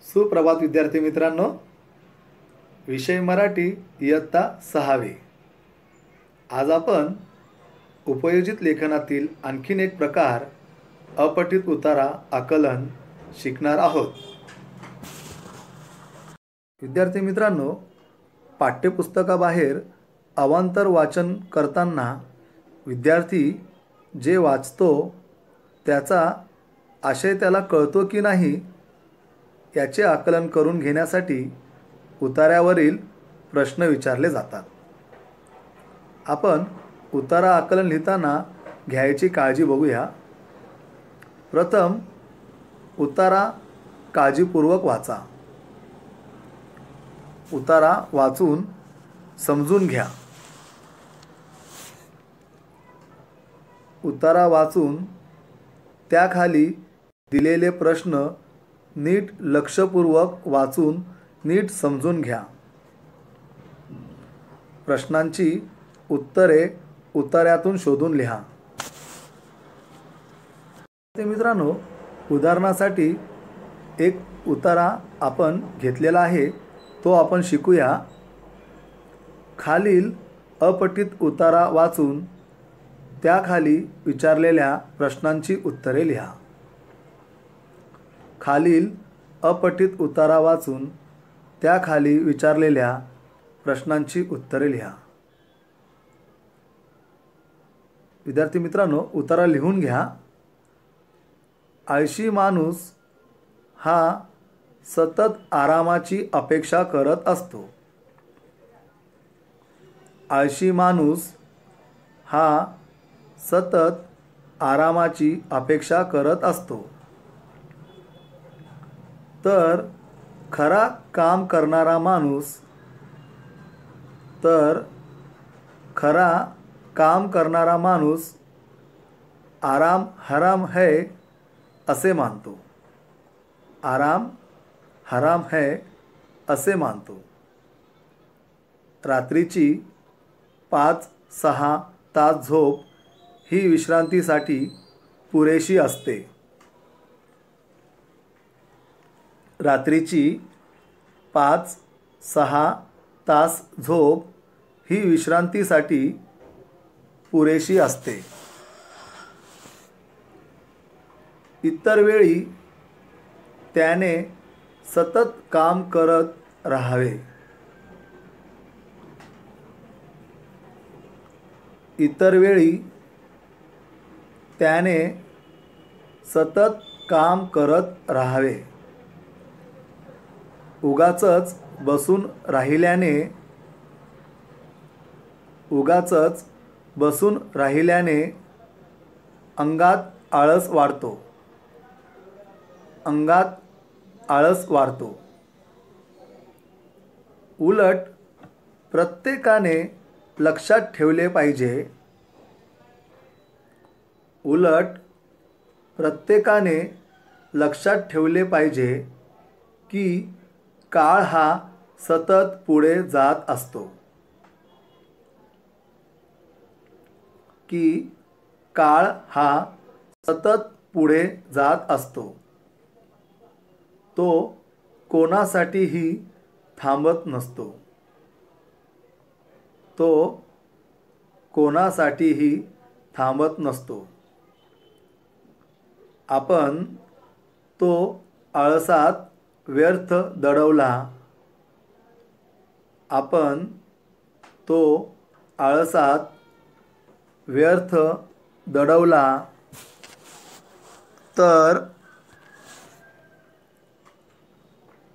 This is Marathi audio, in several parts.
सुप्रभात विद्यार्थी मित्रांनो, विषय मराठी इयत्ता 6वी। आज आपण उपयोजित लेखनातील आणखीन एक प्रकार अपठित उतारा आकलन शिकणार आहोत। विद्यार्थी मित्रांनो, पाठ्यपुस्तकाबाहेर अवांतर वाचन करताना विद्यार्थी जे वाचतो त्याचा आशय त्याला कळतो की नाही याचे आकलन करून घेण्यासाठी उतार्यावरील प्रश्न विचारले जातात। आपण उतारा आकलन लिहिताना घ्यायची काळजी बघूया। प्रथम उतारा काळजीपूर्वक वाचा। उतारा वाचून समजून घ्या। उतारा वाचून त्याखाली दिलेले प्रश्न नीट लक्षपूर्वक वाचून नीट समजून घ्या। प्रश्नांची उत्तरे उतार्यातून शोधून लिहा। मित्रांनो, उदाहरणासाठी एक उतारा आपण घेतलेला आहे, तो आपण शिकूया। खालील अपठित उतारा वाचून त्याखाली विचारलेल्या प्रश्नांची उत्तरे लिहा। खालील अपठित उतारा वाचून त्याखाली विचारलेल्या प्रश्नांची उत्तरे लिहा। विद्यार्थी मित्रांनो, उतारा लिहून घ्या। आळशी माणूस हा सतत आरामाची अपेक्षा करत असतो। आळशी माणूस हा सतत आरामाची अपेक्षा करत असतो। तर खरा काम करणारा माणूस आराम हराम है असे मानतो। आराम हराम है असे मानतो। रात्रीची 5-6 तास झोप ही विश्रांतीसाठी पुरेशी असते। रात्रीची 5-6 तास झोप ही विश्रांतीसाठी पुरेशी असते। इतर वेळी त्याने सतत काम करत राहावे। इतर वेळी त्याने सतत काम करत राहावे। उगाचच बसून राहिल्याने अंगात आळस वाढतो। उलट प्रत्येकाने लक्षात ठेवले पाहिजे की काळ हा सतत पुढे जात असतो। तो कोणासाठीही थांबत नसतो। आपण तो आळसात व्यर्थ दडवला तर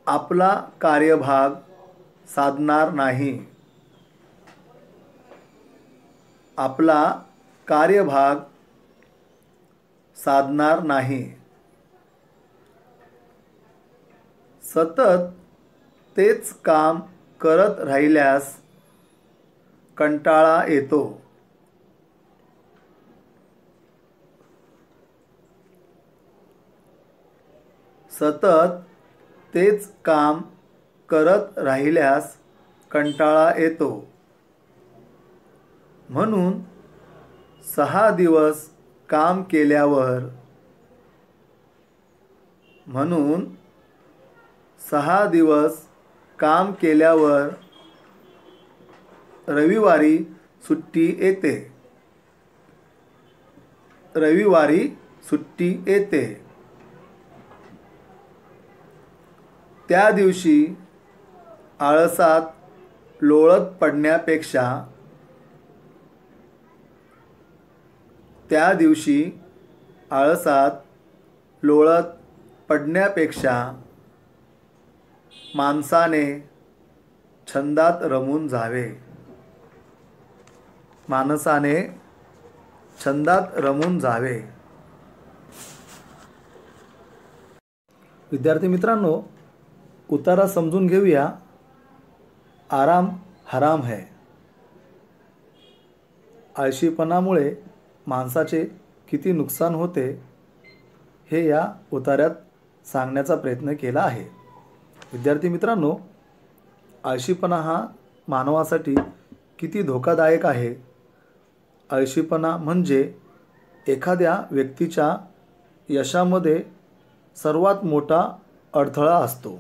आपला कार्यभाग साधणार नाही। सतत तेच काम करत राहिल्यास कंटाळा येतो। सतत तेच काम करत राहिल्यास कंटाळा येतो। म्हणून 6 दिवस काम केल्यावर 6 दिवस काम केल्यावर रविवारी सुट्टी येते. रविवारी सुट्टी येते. त्या दिवशी आळसात लोळत पडण्यापेक्षा त्या दिवशी आळसात लोळत पडण्यापेक्षा माणसाने छंदात रमून जावे. माणसाने छंदात रमून जावे. विद्यार्थी मित्रांनो, उतारा समजून घेऊया. आराम हराम है. आळशीपणामुळे माणसाचे किती नुकसान होते हे या उतार्यात सांगण्याचा प्रयत्न केला आहे. विद्यार्थी मित्रांनो, आळशीपणा हा मानवासाठी किती धोकादायक आहे. आळशीपणा म्हणजे एखाद्या व्यक्तीच्या यशामध्ये सर्वात मोठा अडथळा असतो.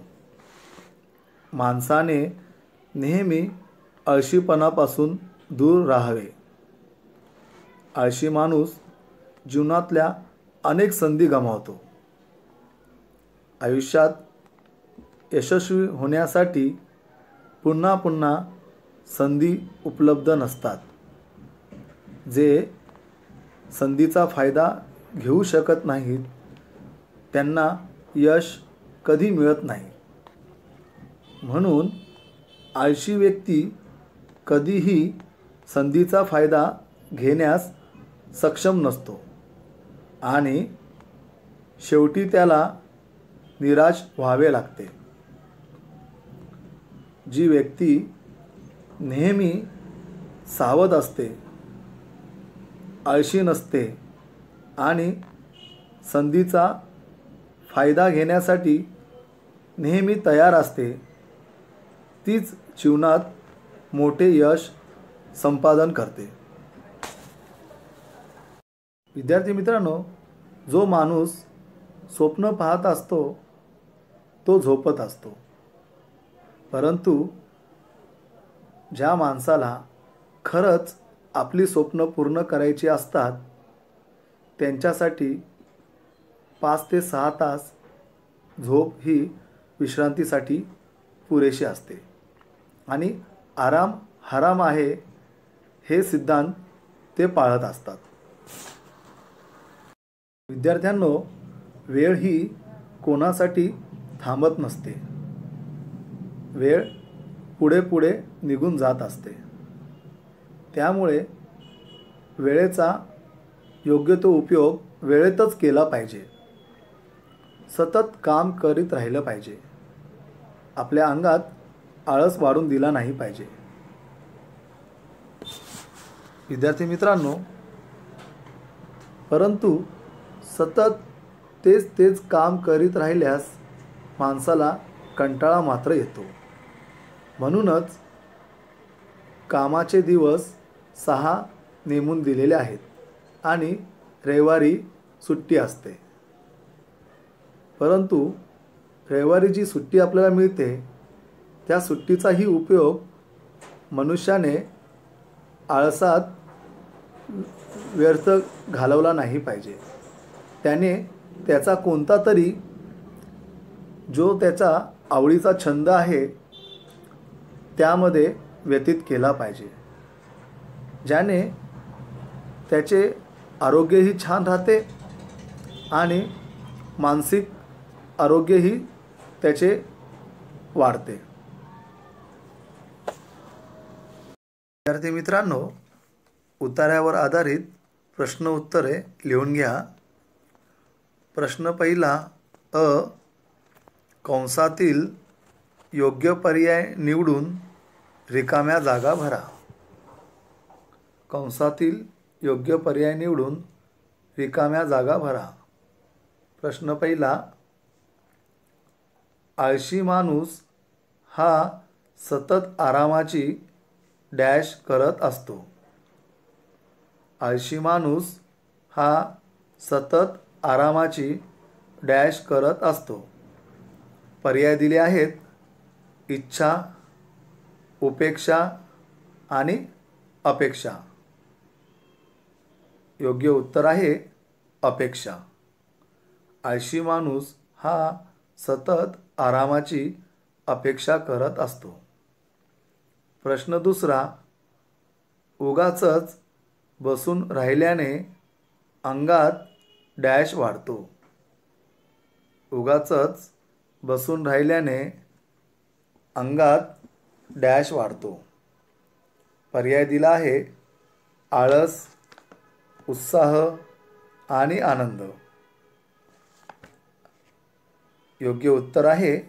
माणसाने नेहमी आळशीपणापासून दूर राहावे. आळशी माणूस जीवनातल्या अनेक संधी गमावतो. आयुष्यात यशस्वी होण्यासाठी पुन्हा पुन्हा संधी उपलब्ध नसतात. जे संधीचा फायदा घेऊ शकत नाहीत त्यांना यश कधी मिळत नाही. म्हणून आळशी व्यक्ती कधीही संधीचा फायदा घेण्यास सक्षम नसतो आणि शेवटी त्याला निराश व्हावे लागते. जी व्यक्ती नेहमी सावध असते, आळशी नसते आणि संधीचा फायदा घेण्यासाठी नेहमी तयार असते, तीच जीवनात मोठे यश संपादन करते. विद्यार्थी मित्रांनो, जो माणूस स्वप्न पाहत असतो तो झोपत असतो. परंतु ज्या माणसाला खरंच आपली स्वप्न पूर्ण करायची असतात त्यांच्यासाठी 5 ते 6 तास झोप ही विश्रांतीसाठी पुरेशी असते. आणि आराम हराम आहे हे सिद्धांत ते पाळत असतात. विद्यार्थ्यांनो, वेळ ही कोणासाठी थांबत नसते. वेळ पुढे पुढे निघून जात असते. त्यामुळे वेळेचा योग्य तो उपयोग वेळेतच केला पाहिजे. सतत काम करीत राहिलं पाहिजे. आपल्या अंगात आळस वाढून दिला नाही पाहिजे. विद्यार्थी मित्रांनो, परंतु सतत तेच काम करीत राहिल्यास माणसाला कंटाळा मात्र येतो. म्हणूनच कामाचे दिवस 6 नेमून दिलेले आहेत आणि रविवारी सुट्टी असते. परंतु रविवारी जी सुट्टी आपल्याला मिळते त्या सुट्टीचाही उपयोग मनुष्याने आळसात व्यर्थ घालवला नाही पाहिजे. त्याने त्याचा कोणता तरी जो त्याचा आवडीचा छंद आहे त्यामध्ये व्यतीत केला पाहिजे. ज्याने त्याचे आरोग्यही छान राहते आणि मानसिक आरोग्यही त्याचे वाढते. विद्यार्थी मित्रांनो, उतार्यावर आधारित प्रश्न उत्तरे लिहून घ्या. प्रश्न पहिला अ. कंसातील योग्य पर्याय निवडून रिकाम्या जागा भरा. कंसातील योग्य पर्याय निवडून रिकाम्या जागा भरा. प्रश्न पहिला, आळशी माणूस हा सतत आरामाची डॅश करत असतो. आळशी माणूस हा सतत आरामाची डॅश करत असतो. पर्याय दिले आहेत इच्छा, उपेक्षा आणि अपेक्षा. योग्य उत्तर आहे अपेक्षा. आळशी माणूस हा सतत आरामाची अपेक्षा करत असतो. प्रश्न दुसरा, उगाचच बसून राहिल्याने अंगात डॅश वाढतो. उगाचच बसून राहिल्याने अंगात डॅश वाढतो. पर्याय दिला आहे आळस, उत्साह आणि आनंद. योग्य उत्तर आहे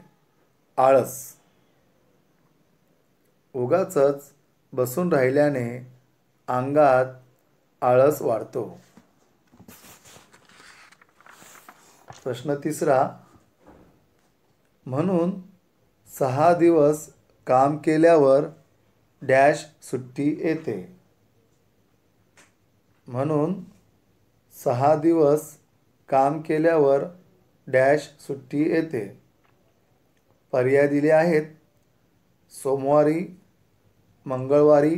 आळस. उगाचच बसून राहिल्याने अंगात आळस वाढतो. प्रश्न तिसरा, म्हणून 6 दिवस काम केल्यावर डॅश सुट्टी येते. म्हणून 6 दिवस काम केल्यावर डॅश सुट्टी येते. पर्याय दिले आहेत सोमवारी, मंगळवारी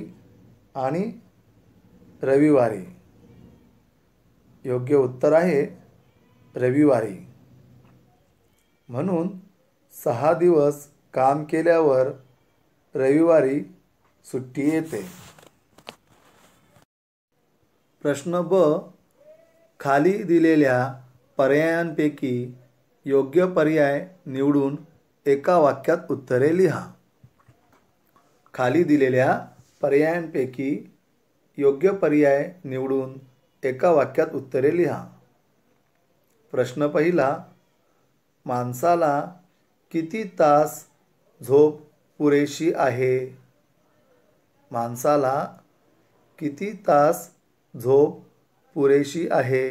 आणि रविवारी. योग्य उत्तर आहे रविवारी. म्हणून 6 दिवस काम केल्यावर रविवारी सुट्टी येते. प्रश्न ब, खाली दिलेल्या पर्यायांपैकी योग्य पर्याय निवडून एका वाक्यात उत्तरे लिहा. खाली दिलेल्या पर्यायांपैकी योग्य पर्याय निवडून एका वाक्यात उत्तरे लिहा. प्रश्न पहिला, माणसाला किती तास झोप पुरेशी आहे? माणसाला किती तास झोप पुरेशी आहे?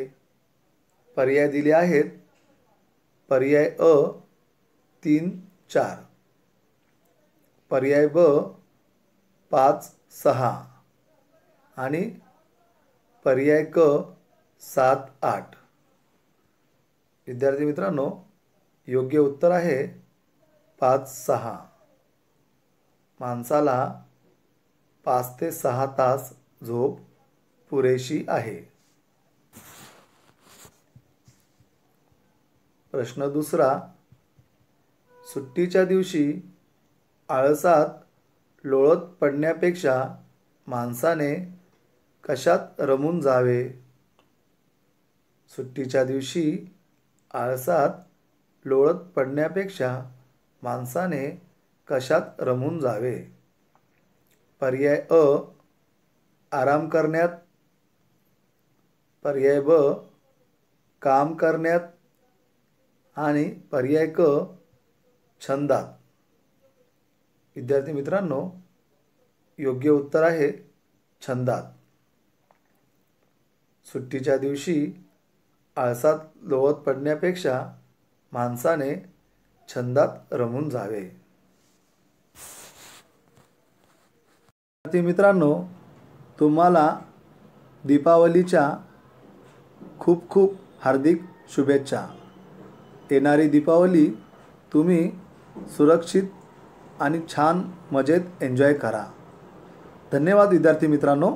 पर्याय दिले आहेत पर्याय अ 3-4, पर्याय ब 5-6 आणि पर्याय क 7-8. विद्यार्थी मित्रांनो, योग्य उत्तर आहे 5-6. माणसाला 5 ते 6 तास झोप पुरेशी आहे. प्रश्न दुसरा, सुट्टीच्या दिवशी आळसात लोळत पडण्यापेक्षा माणसाने कशात रमून जावे? सुट्टीच्या दिवशी आळसात लोळत पडण्यापेक्षा माणसाने कशात रमून जावे? पर्याय अ आराम करण्यात, पर्याय ब काम करण्यात आणि पर्याय क छंदात. विद्यार्थी मित्रांनो, योग्य उत्तर आहे छंदात. सुट्टीच्या दिवशी आळसात लोळत पडण्यापेक्षा माणसाने छंदात रमून जावे. विद्यार्थी मित्रांनो, तुम्हाला दीपावलीच्या खूप खूप हार्दिक शुभेच्छा. येणारी दीपावली तुम्ही सुरक्षित आणि छान मजेत एन्जॉय करा. धन्यवाद विद्यार्थी मित्रांनो.